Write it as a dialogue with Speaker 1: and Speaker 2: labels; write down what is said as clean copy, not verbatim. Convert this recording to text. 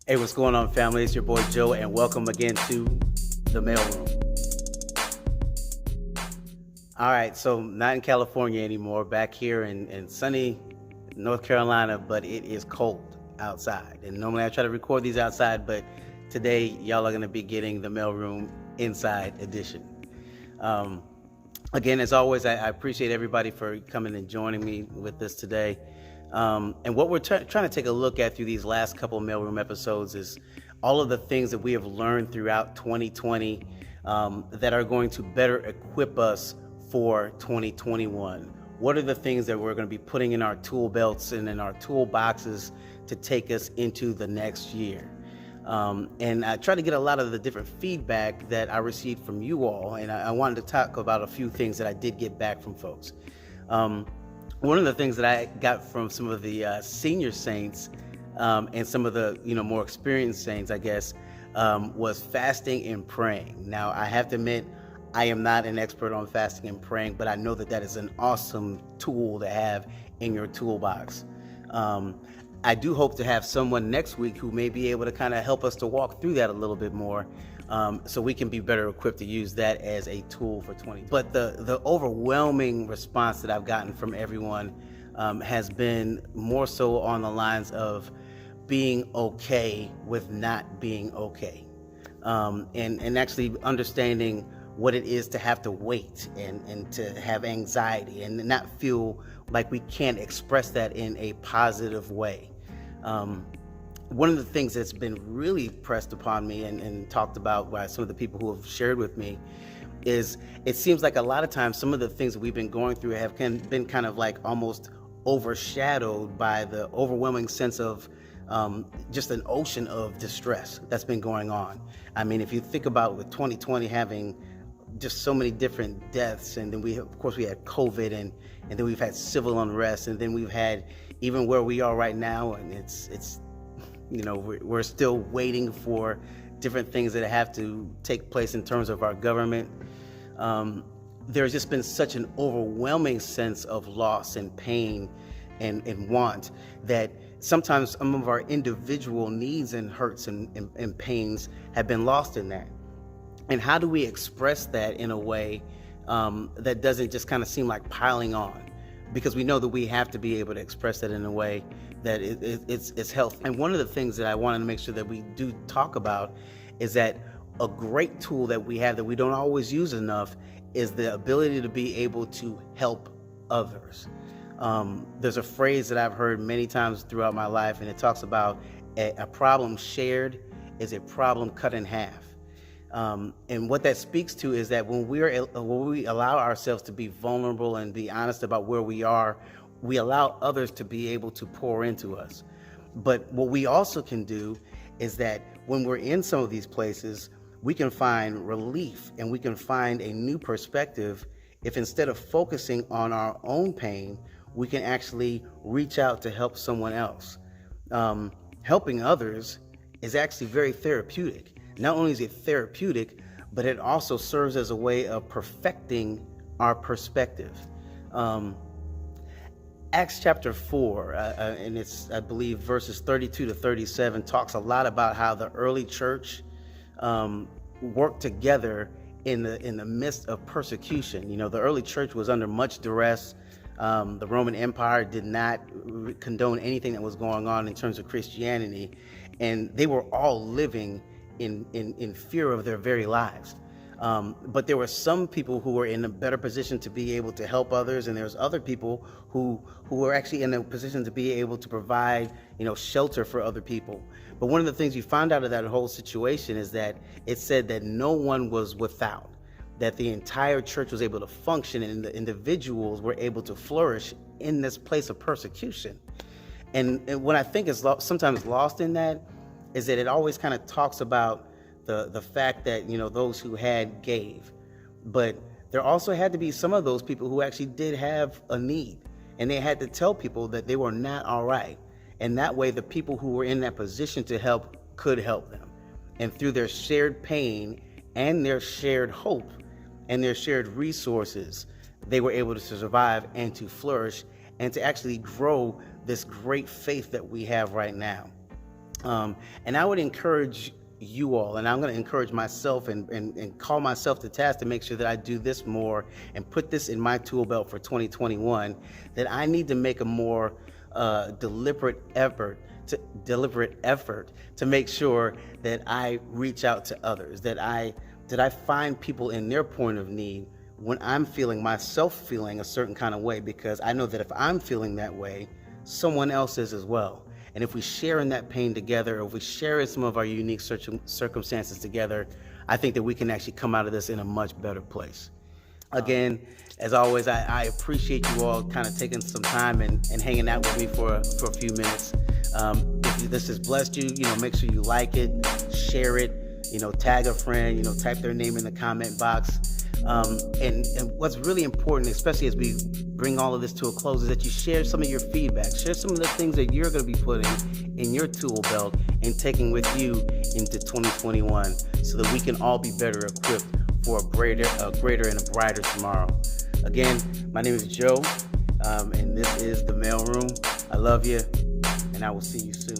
Speaker 1: Hey, what's going on, family? It's your boy Joe, and welcome again to the Mailroom. All right, so not in California anymore, back here in sunny North Carolina, but it is cold outside. And normally I try to record these outside, but today y'all are going to be getting the Mailroom Inside Edition. Again, as always, I appreciate everybody for coming and joining me with this today. And what we're trying to take a look at through these last couple of Mailroom episodes is all of the things that we have learned throughout 2020 that are going to better equip us for 2021. What are the things that we're going to be putting in our tool belts and in our tool boxes to take us into the next year? And I try to get a lot of the different feedback that I received from you all, and I wanted to talk about a few things that I did get back from folks. One of the things that I got from some of the senior saints and some of the more experienced saints, I guess, was fasting and praying. Now, I have to admit, I am not an expert on fasting and praying, but I know that that is an awesome tool to have in your toolbox. I do hope to have someone next week who may be able to kind of help us to walk through that a little bit more, so we can be better equipped to use that as a tool for 2020. But the overwhelming response that I've gotten from everyone has been more so on the lines of being okay with not being okay, and actually understanding what it is to have to wait and to have anxiety and not feel like we can't express that in a positive way. One of the things that's been really pressed upon me and talked about by some of the people who have shared with me is it seems like a lot of times some of the things that we've been going through have been kind of like almost overshadowed by the overwhelming sense of just an ocean of distress that's been going on. I mean, if you think about with 2020 having just so many different deaths, and then we had COVID, and then we've had civil unrest, and then we've had even where we are right now, and it's we're still waiting for different things that have to take place in terms of our government. There's just been such an overwhelming sense of loss and pain and want that sometimes some of our individual needs and hurts and pains have been lost in that. And how do we express that in a way that doesn't just kind of seem like piling on? Because we know that we have to be able to express that in a way that it's healthy. And one of the things that I wanted to make sure that we do talk about is that a great tool that we have that we don't always use enough is the ability to be able to help others. There's a phrase that I've heard many times throughout my life, and it talks about a problem shared is a problem cut in half. And what that speaks to is that when we allow ourselves to be vulnerable and be honest about where we are, we allow others to be able to pour into us. But what we also can do is that when we're in some of these places, we can find relief and we can find a new perspective if instead of focusing on our own pain, we can actually reach out to help someone else. Helping others is actually very therapeutic. Not only is it therapeutic, but it also serves as a way of perfecting our perspective. Acts chapter 4, and it's, I believe, verses 32 to 37, talks a lot about how the early church worked together in the midst of persecution. You know, the early church was under much duress. The Roman Empire did not condone anything that was going on in terms of Christianity, and they were all living in fear of their very lives. But there were some people who were in a better position to be able to help others, and there's other people who were actually in a position to be able to provide, shelter for other people. But one of the things you found out of that whole situation is that it said that no one was without, that the entire church was able to function, and the individuals were able to flourish in this place of persecution. And what I think is sometimes lost in that is that it always kind of talks about the fact that, those who had gave. But there also had to be some of those people who actually did have a need, and they had to tell people that they were not all right. And that way, the people who were in that position to help could help them. And through their shared pain and their shared hope and their shared resources, they were able to survive and to flourish and to actually grow this great faith that we have right now. And I would encourage you all, and I'm going to encourage myself and call myself to task to make sure that I do this more and put this in my tool belt for 2021, that I need to make a more deliberate effort to make sure that I reach out to others, that I find people in their point of need when I'm feeling myself feeling a certain kind of way, because I know that if I'm feeling that way, someone else is as well. And if we share in that pain together, or if we share in some of our unique circumstances together, I think that we can actually come out of this in a much better place. Again, as always, I appreciate you all kind of taking some time and hanging out with me for a few minutes. If this has blessed you, make sure you like it, share it, tag a friend, type their name in the comment box. And what's really important, especially as we bring all of this to a close, is that you share some of your feedback, share some of the things that you're going to be putting in your tool belt and taking with you into 2021, so that we can all be better equipped for a greater and a brighter tomorrow. Again, my name is Joe, and this is the Mailroom. I love you, and I will see you soon.